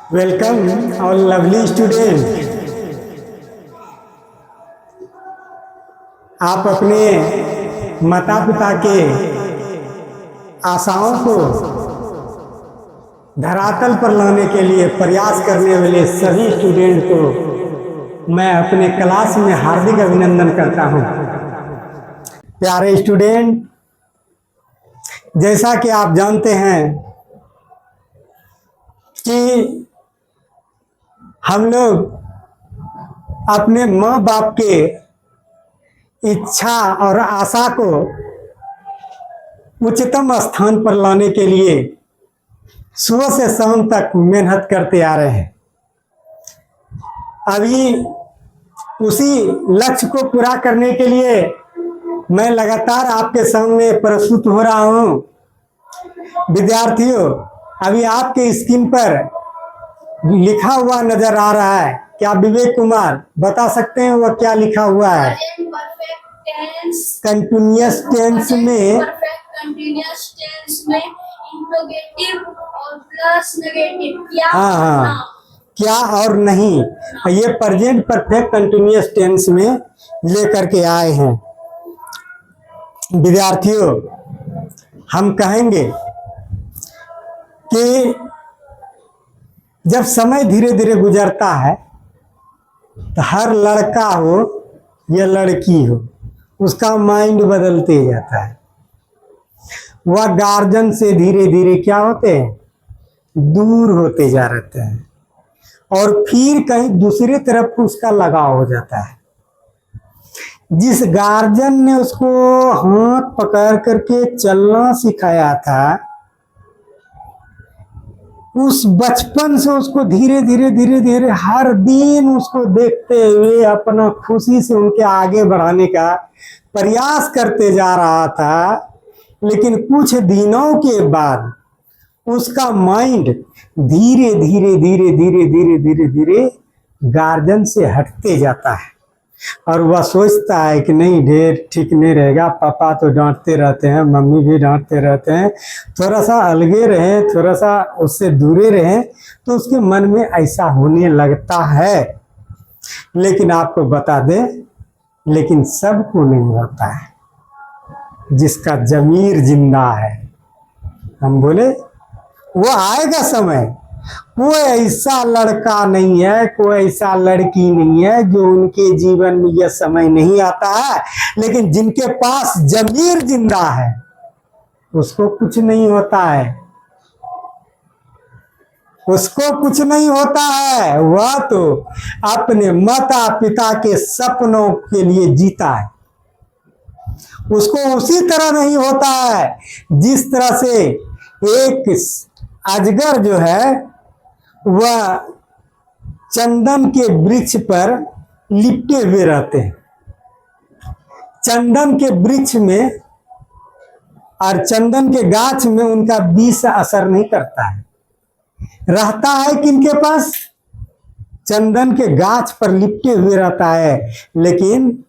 Welcome, our lovely student. आप अपने माता पिता के आशाओं को धरातल पर लाने के लिए प्रयास करने वाले सभी स्टूडेंट को मैं अपने क्लास में हार्दिक अभिनंदन करता हूं। प्यारे स्टूडेंट, जैसा कि आप जानते हैं कि हम लोग अपने माँ बाप के इच्छा और आशा को उच्चतम स्थान पर लाने के लिए सुबह से शाम तक मेहनत करते आ रहे हैं। अभी उसी लक्ष्य को पूरा करने के लिए मैं लगातार आपके सामने प्रस्तुत हो रहा हूं। विद्यार्थियों, अभी आपके स्क्रीन पर लिखा हुआ नजर आ रहा है। क्या विवेक कुमार बता सकते हैं वह क्या लिखा हुआ है? कंटिन्यूअस टेंस में इंट्रोगेटिव और प्लस नेगेटिव क्या क्या और नहीं, ये प्रेजेंट परफेक्ट कंटिन्यूअस टेंस में लेकर के आए हैं। विद्यार्थियों, हम कहेंगे कि जब समय धीरे धीरे गुजरता है तो हर लड़का हो या लड़की हो, उसका माइंड बदलते जाता है। वह गार्जियन से धीरे धीरे क्या होते हैं, दूर होते जा रहते हैं और फिर कहीं दूसरी तरफ उसका लगाव हो जाता है। जिस गार्जियन ने उसको हाथ पकड़ करके चलना सिखाया था, उस बचपन से उसको धीरे धीरे हर दिन उसको देखते हुए अपना खुशी से उनके आगे बढ़ाने का प्रयास करते जा रहा था। लेकिन कुछ दिनों के बाद उसका माइंड धीरे धीरे गार्जियन से हटते जाता है और वह सोचता है कि नहीं, ढेर ठीक नहीं रहेगा, पापा तो डांटते रहते हैं, मम्मी भी डांटते रहते हैं, थोड़ा सा अलगे रहें, थोड़ा सा उससे दूरे रहें, तो उसके मन में ऐसा होने लगता है। लेकिन आपको बता दें, लेकिन सबको नहीं होता है। जिसका जमीर जिंदा है, हम बोले वो आएगा समय। कोई ऐसा लड़का नहीं है, कोई ऐसा लड़की नहीं है जो उनके जीवन में यह समय नहीं आता है। लेकिन जिनके पास जमीर जिंदा है उसको कुछ नहीं होता है, उसको कुछ नहीं होता है। वह तो अपने माता पिता के सपनों के लिए जीता है। उसको उसी तरह नहीं होता है जिस तरह से एक अजगर जो है वह चंदन के वृक्ष पर लिपटे हुए रहते हैं। चंदन के वृक्ष में और चंदन के गाछ में उनका विष असर नहीं करता है। रहता है किनके पास? चंदन के गाछ पर लिपटे हुए रहता है, लेकिन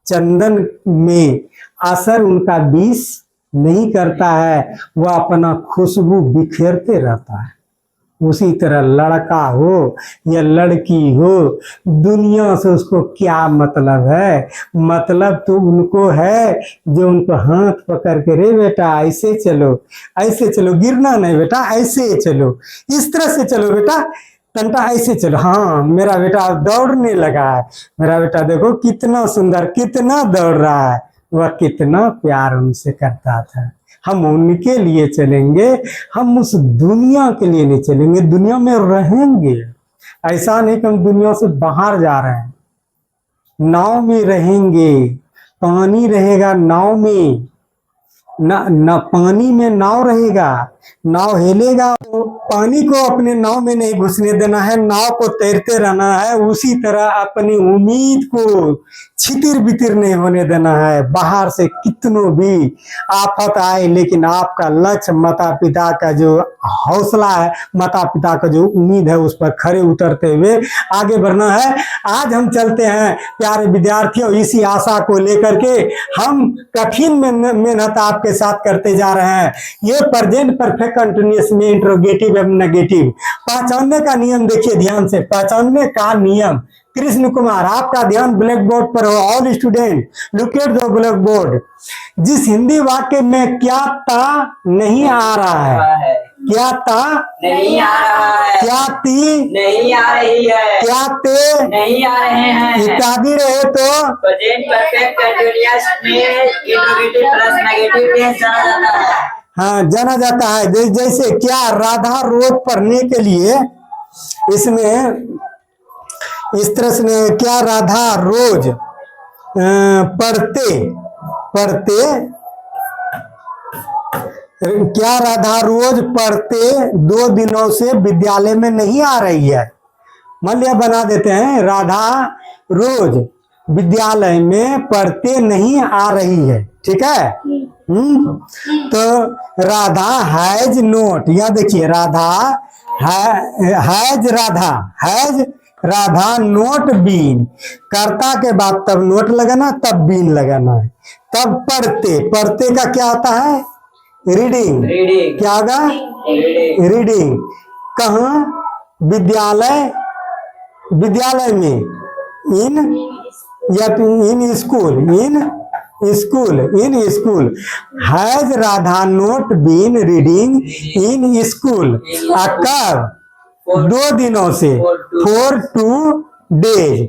चंदन में असर उनका विष नहीं करता है। वह अपना खुशबू बिखेरते रहता है। उसी तरह लड़का हो या लड़की हो, दुनिया से उसको क्या मतलब है? मतलब तो उनको है जो उनको हाथ पकड़ के, रे बेटा ऐसे चलो, ऐसे चलो, गिरना नहीं बेटा, ऐसे चलो, इस तरह से चलो बेटा, तंटा ऐसे चलो, हाँ मेरा बेटा दौड़ने लगा है, मेरा बेटा देखो कितना सुंदर, कितना दौड़ रहा है। वह कितना प्यार उनसे करता था। हम उनके लिए चलेंगे, हम उस दुनिया के लिए नहीं चलेंगे। दुनिया में रहेंगे, ऐसा नहीं कि हम दुनिया से बाहर जा रहे हैं। नाव में रहेंगे, पानी रहेगा नाव में, ना पानी में नाव रहेगा, नाव हिलेगा, तो पानी को अपने नाव में नहीं घुसने देना है, नाव को तैरते रहना है। उसी तरह अपनी उम्मीद को छितिर बितिर नहीं होने देना है। बाहर से कितनों भी आफत आए, लेकिन आपका लक्ष्य, माता पिता का जो हौसला है, माता पिता का जो उम्मीद है, उस पर खड़े उतरते हुए आगे बढ़ना है। आज हम चलते हैं प्यारे विद्यार्थियों, इसी आशा को लेकर के हम कठिन मेहनत आपके साथ करते जा रहे हैं। ये प्रेजेंट परफेक्ट कंटिन्यूअस में इंट्रोगेटिव एवं नेगेटिव। पहचानने का नियम देखिए ध्यान से, पहचानने का नियम। कृष्ण कुमार, आपका ध्यान ब्लैक बोर्ड पर हो। All student look at the black board. जिस हिंदी वाक्य में क्या ता नहीं आ रहा है, क्या ता नहीं आ रहा है, क्या ती नहीं आ रही है, क्या ते नहीं आ रहे हैं, इत्यादि रहे तो प्रेजेंट परफेक्ट कंटीन्यूअस में इंट्रोगेटिव प्लस नेगेटिव टेंस जाना जाता है। हाँ जाना जाता है। जैसे क्या राधा रोज पढ़ने के लिए, इसमें इस तरह से क्या राधा रोज क्या राधा रोज पढ़ते 2 दिनों से विद्यालय में नहीं आ रही है। मान लिया बना देते हैं, राधा रोज विद्यालय में पढ़ते नहीं आ रही है, ठीक है। तो राधा हैज नोट, या देखिए Radha has Radha not been, कर्ता के बाद तब नोट लगाना, तब बीन लगाना है। तब पढ़ते का क्या होता है, रीडिंग। रीडिंग क्या होगा, रीडिंग। कहाँ, विद्यालय में, in school. Has Radha not been reading in school. कब, 2 दिनों से, for 2 days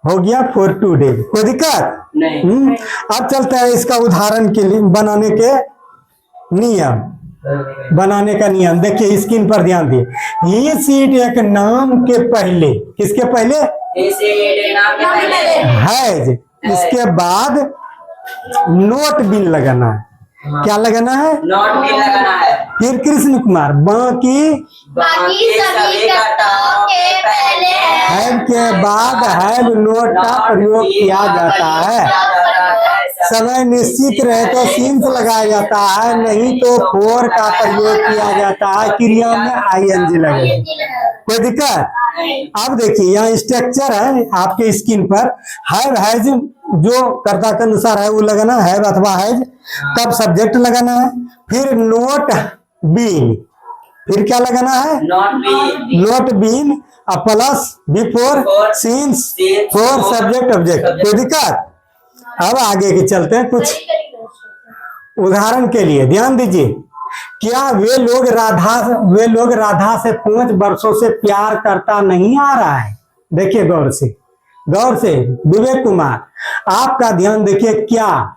हो गया, for 2 days। कोई दिक्कत नहीं। अब चलता है इसका उदाहरण के लिए बनाने के नियम, बनाने का नियम। देखिए स्क्रीन पर ध्यान दिए। ये सीट एक नाम के पहले, किसके पहले, नाम के पहले हैज, इसके बाद नोट बिन लगाना है। क्या लगाना है, नोट भी लगाना है। फिर कृष्ण कुमार, बाकी सभी घटनाओं के पहले हैव के बाद हैव नोट का प्रयोग किया जाता है। समय निश्चित रहे तो सिंस लगाया जाता है, नहीं तो फोर का प्रयोग किया जाता है। क्रिया में आईएनजी लगेगा। कोई दिक्कत। अब देखिए यहाँ स्ट्रक्चर है आपके स्क्रीन पर। हैव हैज जो कर्ता के अनुसार है वो लगाना, हैव अथवा हैज। तब सब्जेक्ट लगाना है, फिर नोट बीन, फिर क्या लगाना है, not been plus before since four subject object. कोई दिक्कत। अब आगे के चलते हैं कुछ उदाहरण के लिए, ध्यान दीजिए। क्या वे लोग राधा से 5 वर्षों से प्यार करता नहीं आ रहा है। देखिए गौर से विवेक कुमार, आपका ध्यान देखिए। क्या,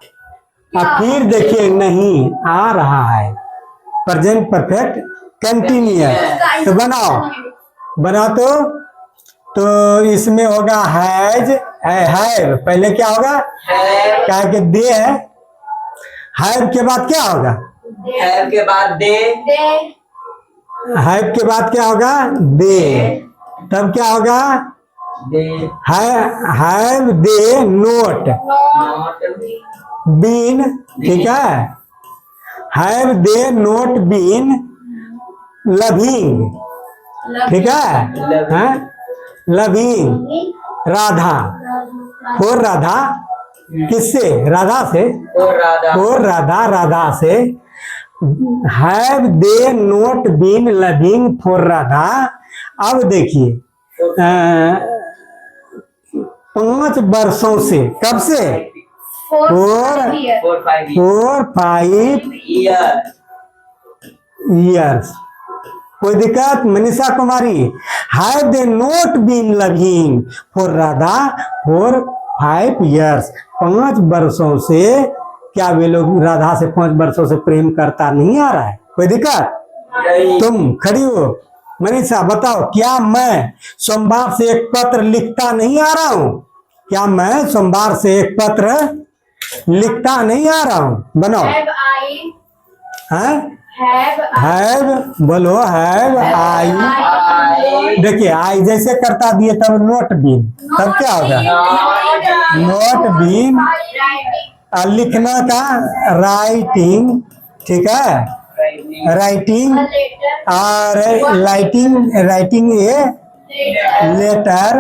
फिर देखिए नहीं आ रहा है, प्रेजेंट परफेक्ट कंटिन्यूअस। तो बना तो इसमें होगा हैज, हैव पहले क्या होगा, क्या कि दे है। हैव के बाद क्या होगा, हैव के बाद दे, हैव के बाद क्या होगा, दे। तब क्या होगा, हैव दे नोट बीन, ठीक है। Have they not been loving, ठीक है। लविंग राधा, फोर राधा, किससे, राधा से, फोर राधा से। Have they not been loving four Radha. अब देखिए 5 वर्षों से, कब से, 4-5 years। कोई दिक्कत। Manisha Kumari, have they not been loving for Radha for 5 years। 5 वर्षों से क्या वे लोग राधा से 5 वर्षों से प्रेम करता नहीं आ रहा है। कोई दिक्कत। तुम खड़ी हो मनीषा, बताओ, क्या मैं सोमवार से एक पत्र लिखता नहीं आ रहा हूँ। क्या मैं सोमवार से एक पत्र लिखता नहीं आ रहा हूँ। बनाओ। हैव बोलो, हैव आई। देखिए आई जैसे करता दिए तब नोट बीन, तब क्या होगा, नोट बीन। लिखना का राइटिंग, ठीक है, राइटिंग। और राइटिंग ए लेटर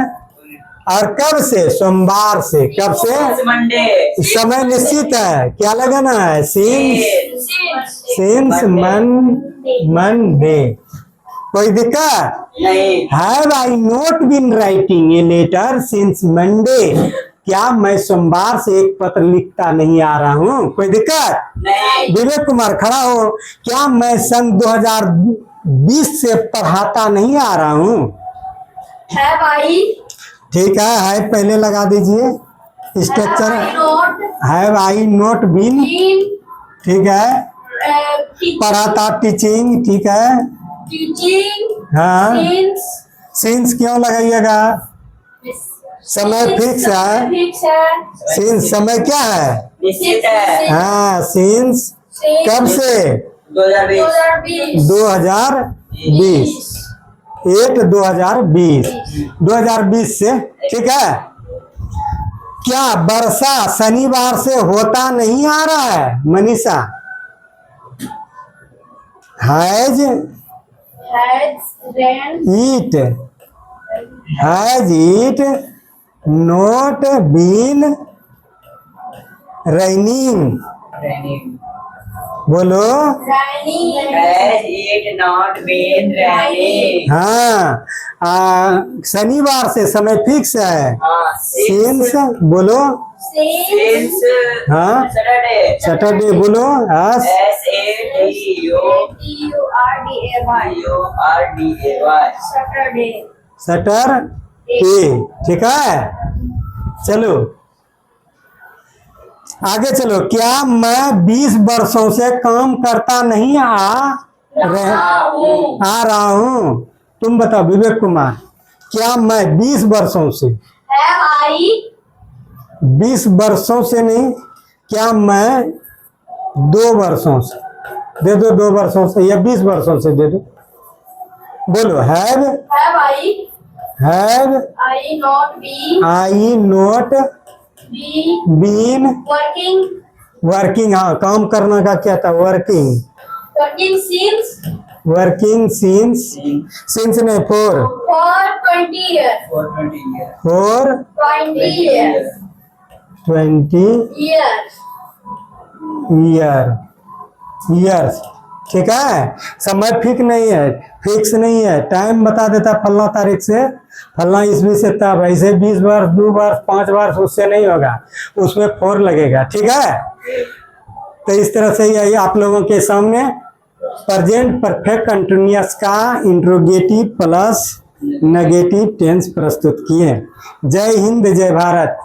और कब से? सोमवार से। कब से? मंडे समय निश्चित है, क्या लगाना है? Since Monday. कोई दिक्कत नहीं have I not been writing a letter since Monday. क्या मैं सोमवार से एक पत्र लिखता नहीं आ रहा हूँ? कोई दिक्कत? नहीं विवेक कुमार खड़ा हो। क्या मैं सन 2020 से पढ़ाता नहीं आ रहा हूँ? Have I ठीक है पहले लगा दीजिए have I structure. not have I not been, been ठीक है। teaching पढ़ाता, टीचिंग, ठीक है। हाँ, since सिंस क्यों लगाइएगा? समय फिक्स है। fix है सिंस समय क्या है? निश्चित है हाँ, सिंस कब से? 2020 2020 2020 2020 से, ठीक है। क्या वर्षा शनिवार से होता नहीं आ रहा है? Manisha, has it not been raining? बोलो। Has it not been raining? हाँ, शनिवार से समय फिक्स है। सिंस बोलो। Since हाँ, Saturday सैटरडे बोलो। S A T U R D A Y Saturday, ठीक है। चलो आगे चलो। क्या मैं 20 वर्षों से काम करता नहीं आ रहा हूँ? तुम बताओ विवेक कुमार, क्या मैं 20 वर्षों से, 20 वर्षों से नहीं, क्या मैं 2 वर्षों से दे दो, 2 वर्षों से या 20 वर्षों से दे दो। बोलो। Have I not been working. हाँ, काम करना का क्या था? वर्किंग सिंस नहीं, फॉर 20 years. 20 ईयर्स, ठीक है। समय फिक्स नहीं है। टाइम बता देता फलना तारीख से, फलना ईस्वी से, तब ऐसे 20 वर्ष, 2 वर्ष, 5 वर्ष उससे नहीं होगा, उसमें 4 लगेगा, ठीक है। तो इस तरह से यही आप लोगों के सामने प्रेजेंट परफेक्ट कंटिन्यूअस का इंट्रोगेटिव प्लस नेगेटिव टेंस प्रस्तुत किए। जय हिंद, जय भारत।